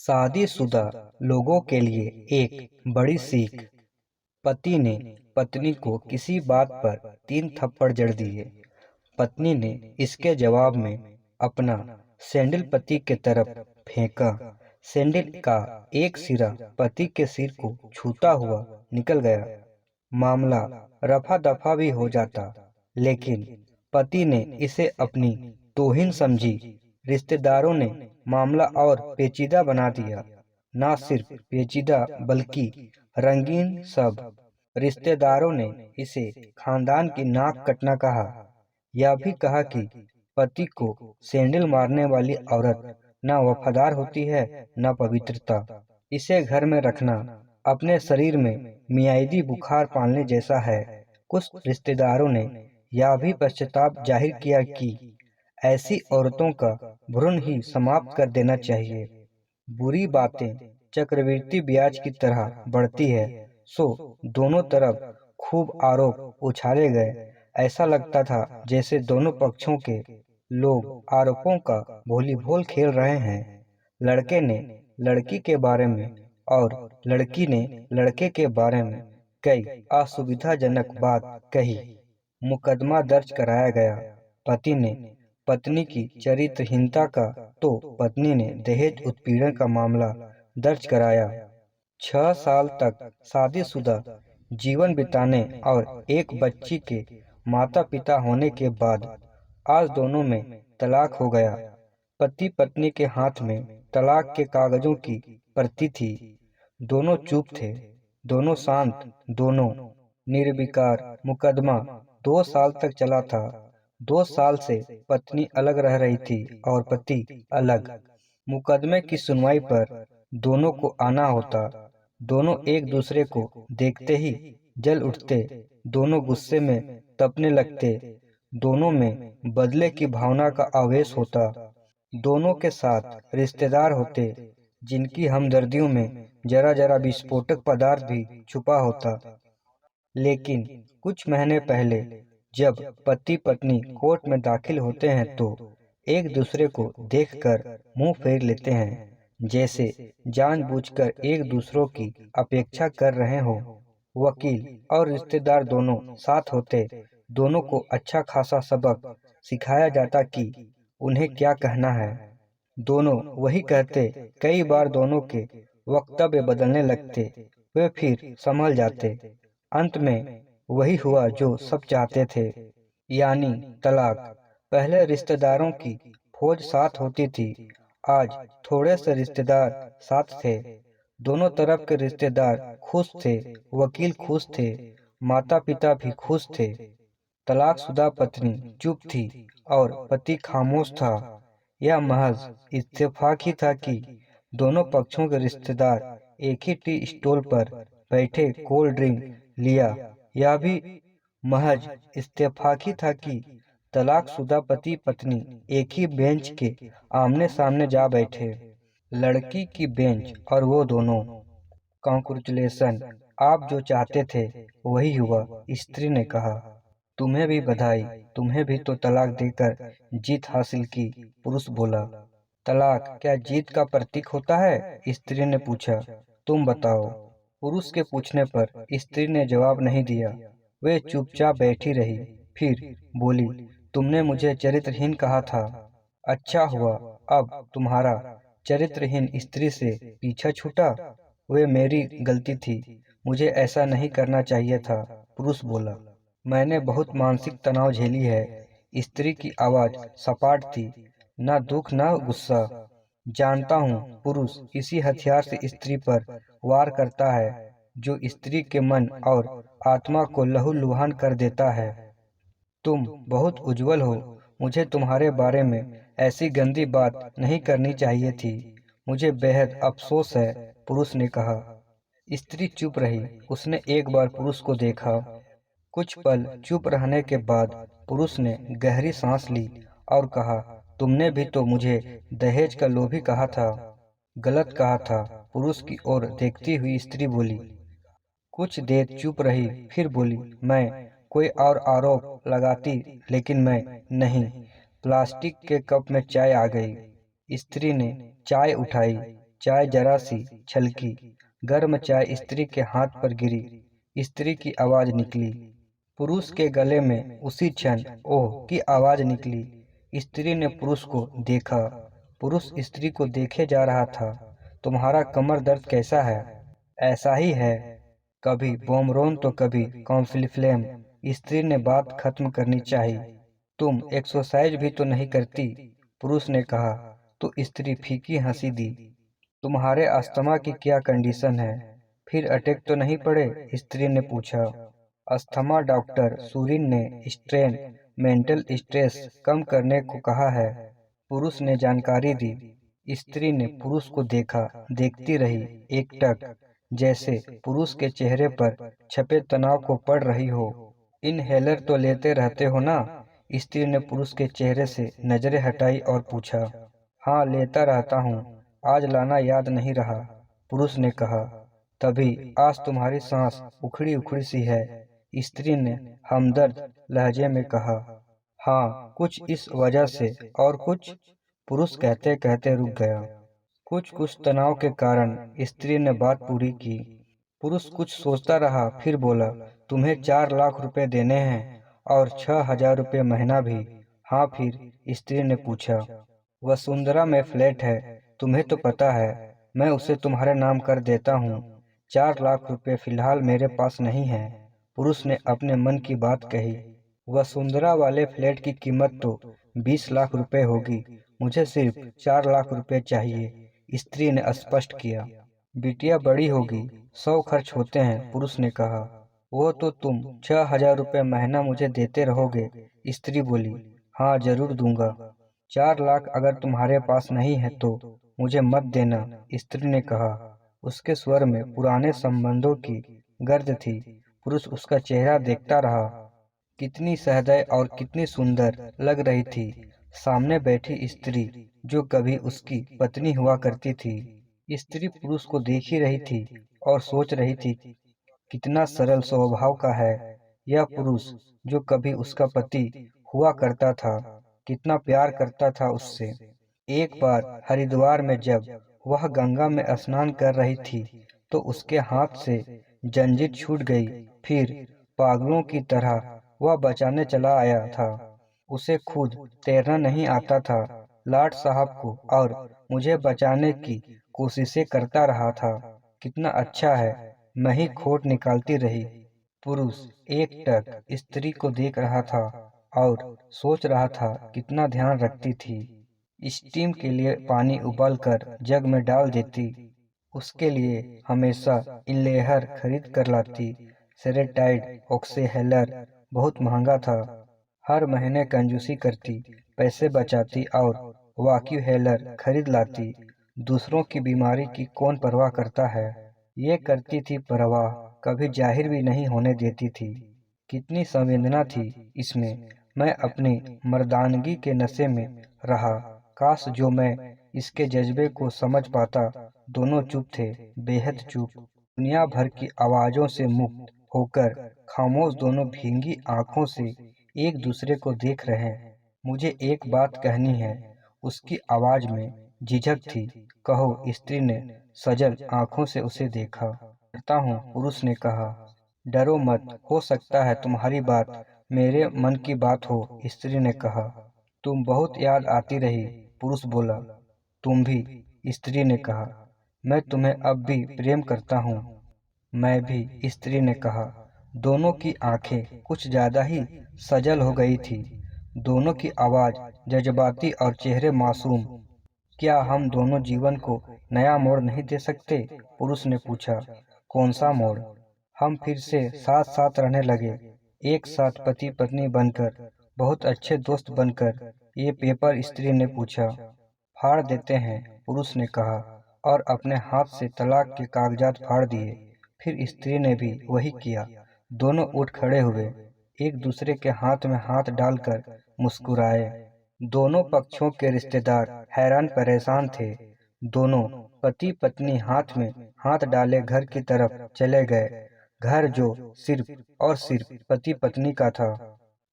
शादीशुदा लोगों के लिए एक बड़ी सीख। पति ने पत्नी को किसी बात पर 3 थप्पड़ जड़ दिए। पत्नी ने इसके जवाब में अपना सैंडल पति के तरफ फेंका। सैंडल का एक सिरा पति के सिर को छूता हुआ निकल गया। मामला रफा दफा भी हो जाता, लेकिन पति ने इसे अपनी तौहीन समझी। रिश्तेदारों ने मामला और पेचीदा बना दिया। ना सिर्फ पेचीदा बल्कि रंगीन। सब रिश्तेदारों ने इसे खानदान की नाक कटना कहा। यह भी कहा कि पति को सैंडल मारने वाली औरत न वफादार होती है न पवित्रता। इसे घर में रखना अपने शरीर में मियादी बुखार पालने जैसा है। कुछ रिश्तेदारों ने यह भी पश्चाताप जाहिर किया कि ऐसी औरतों का भ्रूण ही समाप्त कर देना चाहिए। बुरी बातें चक्रवृद्धि ब्याज की तरह बढ़ती है, सो दोनों तरफ खूब आरोप उछाले गए। ऐसा लगता था जैसे दोनों पक्षों के लोग आरोपों का वॉलीबॉल खेल रहे हैं। लड़के ने लड़की के बारे में और लड़की ने लड़के के बारे में कई असुविधाजनक बात कही। मुकदमा दर्ज कराया गया। पति ने पत्नी की चरित्रहीनता का तो पत्नी ने दहेज उत्पीड़न का मामला दर्ज कराया। 6 साल तक शादीशुदा जीवन बिताने और एक बच्ची के माता पिता होने के बाद आज दोनों में तलाक हो गया। पति पत्नी के हाथ में तलाक के कागजों की प्रति थी। दोनों चुप थे, दोनों शांत, दोनों निर्विकार। मुकदमा 2 साल तक चला था। 2 साल से पत्नी अलग रह रही थी और पति अलग। मुकदमे की सुनवाई पर दोनों को आना होता। दोनों एक दूसरे को देखते ही जल उठते। दोनों गुस्से में तपने लगते। दोनों में बदले की भावना का आवेश होता। दोनों के साथ रिश्तेदार होते जिनकी हमदर्दियों में जरा जरा विस्फोटक पदार्थ भी छुपा होता। लेकिन कुछ महीने पहले जब पति पत्नी कोर्ट में दाखिल होते हैं तो एक दूसरे को देखकर मुंह फेर लेते हैं, जैसे जानबूझकर एक दूसरों की अपेक्षा कर रहे हो। वकील और रिश्तेदार दोनों साथ होते। दोनों को अच्छा खासा सबक सिखाया जाता कि उन्हें क्या कहना है। दोनों वही कहते। कई बार दोनों के वक्तव्य बदलने लगते। वे फिर संभल जाते। अंत में वही हुआ जो सब चाहते थे, यानी तलाक। पहले रिश्तेदारों की फौज साथ होती थी, आज थोड़े से रिश्तेदार साथ थे। दोनों तरफ के रिश्तेदार खुश थे, वकील खुश थे, माता पिता भी खुश थे। तलाकशुदा पत्नी चुप थी और पति खामोश था। यह महज इत्तेफाक ही था कि दोनों पक्षों के रिश्तेदार एक ही टी स्टॉल पर बैठे कोल्ड ड्रिंक लिया। यह भी महज इत्तेफाक ही था कि तलाकशुदा पति पत्नी एक ही बेंच के आमने सामने जा बैठे। लड़की की बेंच और वो दोनों। कांग्रेचुलेशन, आप जो चाहते थे वही हुआ, स्त्री ने कहा। तुम्हें भी बधाई, तुम्हें भी तो तलाक देकर जीत हासिल की, पुरुष बोला। तलाक क्या जीत का प्रतीक होता है? स्त्री ने पूछा। तुम बताओ। पुरुष के पूछने पर स्त्री ने जवाब नहीं दिया। वे चुपचाप बैठी रही। फिर बोली, तुमने मुझे चरित्रहीन कहा था। अच्छा हुआ अब तुम्हारा चरित्रहीन स्त्री से पीछा छूटा। वे मेरी गलती थी, मुझे ऐसा नहीं करना चाहिए था, पुरुष बोला। मैंने बहुत मानसिक तनाव झेली है। स्त्री की आवाज सपाट थी, न दुख न गुस्सा। जानता हूँ, पुरुष इसी हथियार से स्त्री पर वार करता है जो स्त्री के मन और आत्मा को लहूलुहान कर देता है। तुम बहुत उज्जवल हो, मुझे तुम्हारे बारे में ऐसी गंदी बात नहीं करनी चाहिए थी। मुझे बेहद अफसोस है, पुरुष ने कहा। स्त्री चुप रही। उसने एक बार पुरुष को देखा। कुछ पल चुप रहने के बाद पुरुष ने गहरी सांस ली और कहा, तुमने भी तो मुझे दहेज का लोभी कहा था। गलत कहा था, पुरुष की ओर देखती हुई स्त्री बोली। कुछ देर चुप रही, फिर बोली, मैं कोई और आरोप लगाती, लेकिन मैं नहीं। प्लास्टिक के कप में चाय आ गई। स्त्री ने चाय उठाई। चाय जरा सी छलकी, गर्म चाय स्त्री के हाथ पर गिरी। स्त्री की आवाज निकली। पुरुष के गले में उसी क्षण ओह की आवाज निकली। स्त्री ने पुरुष को देखा। पुरुष स्त्री को देखे जा रहा था। तुम्हारा कमर दर्द कैसा है? ऐसा ही है, कभी बोमरोन तो कभी कॉम्फ्लिफ्लेम। स्त्री ने बात खत्म करनी चाहिए। तुम एक्सरसाइज भी तो नहीं करती, पुरुष ने कहा। तो स्त्री फीकी हंसी दी। तुम्हारे अस्थमा की क्या कंडीशन है? फिर अटैक तो नहीं पड़े? स्त्री ने पूछा। अस्थमा डॉक्टर सूरिन ने स्ट्रेन मेंटल स्ट्रेस कम करने को कहा है, पुरुष ने जानकारी दी। स्त्री ने पुरुष को देखा, देखती रही, एकटक, जैसे पुरुष के चेहरे पर छपे तनाव को पढ़ रही हो। इनहेलर तो लेते रहते हो ना? स्त्री ने पुरुष के चेहरे से नजरें हटाई और पूछा। हाँ, लेता रहता हूँ, आज लाना याद नहीं रहा, पुरुष ने कहा। तभी आज तुम्हारी सांस उखड़ी उखड़ी सी है, स्त्री ने हमदर्द लहजे में कहा। हाँ, कुछ इस वजह से और कुछ, पुरुष कहते कहते रुक गया। कुछ तनाव के कारण, स्त्री ने बात पूरी की। पुरुष कुछ सोचता रहा, फिर बोला, तुम्हें 4 लाख रुपए देने हैं और 6,000 रुपये महीना भी। हाँ फिर? स्त्री ने पूछा। वसुंधरा में फ्लैट है, तुम्हें तो पता है, मैं उसे तुम्हारे नाम कर देता हूँ। 4 लाख रुपए फिलहाल मेरे पास नहीं है, पुरुष ने अपने मन की बात कही। वसुंधरा वाले फ्लैट की कीमत तो 20 लाख रुपए होगी, मुझे सिर्फ 4 लाख रुपए चाहिए, स्त्री ने स्पष्ट किया। बिटिया बड़ी होगी, 100 खर्च होते हैं, पुरुष ने कहा। वो तो तुम 6,000 रुपये महीना मुझे देते रहोगे, स्त्री बोली। हाँ, जरूर दूंगा। 4 लाख अगर तुम्हारे पास नहीं है तो मुझे मत देना, स्त्री ने कहा। उसके स्वर में पुराने संबंधों की गर्द थी। पुरुष उसका चेहरा देखता रहा। कितनी सहृदय और कितनी सुंदर लग रही थी सामने बैठी स्त्री, जो कभी उसकी पत्नी हुआ करती थी। स्त्री पुरुष को देख ही रही थी और सोच रही थी, कितना सरल स्वभाव का है यह पुरुष, जो कभी उसका पति हुआ करता था, कितना प्यार करता था उससे। एक बार हरिद्वार में जब वह गंगा में स्नान कर रही थी तो उसके हाथ से जंजीर छूट गई। फिर पागलों की तरह वह बचाने चला आया था। उसे खुद तैरना नहीं आता था, लाट साहब को और मुझे बचाने की कोशिशें करता रहा था। कितना अच्छा है, मैं ही खोट निकालती रही। पुरुष एकटक स्त्री को देख रहा था और सोच रहा था, कितना ध्यान रखती थी। स्टीम के लिए पानी उबालकर जग में डाल देती, उसके लिए हमेशा इनहेलर खरीद कर लाती। सेरेटाइड ऑक्सीहेलर बहुत महंगा था। हर महीने कंजूसी करती, पैसे बचाती और वाक्यूहेलर खरीद लाती। दूसरों की बीमारी की कौन परवाह करता है? ये करती थी परवाह, कभी जाहिर भी नहीं होने देती थी। कितनी संवेदना थी इसमें। मैं अपनी मर्दानगी के नशे में रहा। काश जो मैं इसके जज्बे को समझ पाता। दोनों चुप थे, बेहद चुप। दुनिया भर की आवाजों से मुक्त होकर खामोश दोनों भींगी आंखों से एक दूसरे को देख रहे हैं। मुझे एक बात कहनी है, उसकी आवाज में झिझक थी। कहो, स्त्री ने सजल आंखों से उसे देखा। डरता हूँ, पुरुष ने कहा। डरो मत, हो सकता है तुम्हारी बात मेरे मन की बात हो, स्त्री ने कहा। तुम बहुत याद आती रही, पुरुष बोला। तुम भी, स्त्री ने कहा। मैं तुम्हें अब भी प्रेम करता हूँ। मैं भी, स्त्री ने कहा। दोनों की आंखें कुछ ज्यादा ही सजल हो गई थी। दोनों की आवाज जज्बाती और चेहरे मासूम। क्या हम दोनों जीवन को नया मोड़ नहीं दे सकते? पुरुष ने पूछा। कौन सा मोड़? हम फिर से साथ साथ रहने लगे, एक साथ पति पत्नी बनकर, बहुत अच्छे दोस्त बनकर। ये पेपर, स्त्री ने पूछा। फाड़ देते हैं, पुरुष ने कहा और अपने हाथ से तलाक के कागजात फाड़ दिए। फिर स्त्री ने भी वही किया। दोनों उठ खड़े हुए, एक दूसरे के हाथ में हाथ डालकर मुस्कुराए। दोनों पक्षों के रिश्तेदार हैरान परेशान थे। दोनों पति पत्नी हाथ में हाथ डाले घर की तरफ चले गए। घर जो सिर्फ और सिर्फ पति पत्नी का था।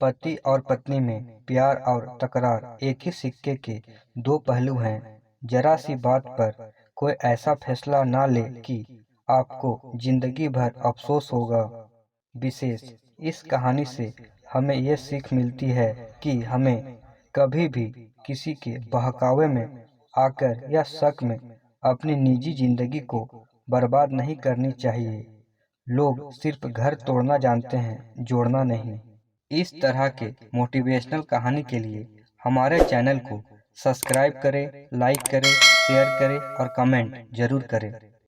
पति और पत्नी में प्यार और तकरार एक ही सिक्के के दो पहलू हैं। जरा सी बात पर कोई ऐसा फैसला ना ले कि आपको जिंदगी भर अफसोस होगा। विशेष इस कहानी से हमें ये सीख मिलती है कि हमें कभी भी किसी के बहकावे में आकर या शक में अपनी निजी जिंदगी को बर्बाद नहीं करनी चाहिए। लोग सिर्फ घर तोड़ना जानते हैं, जोड़ना नहीं। इस तरह के मोटिवेशनल कहानी के लिए हमारे चैनल को सब्सक्राइब करें, लाइक करें, शेयर करें और कमेंट जरूर करें।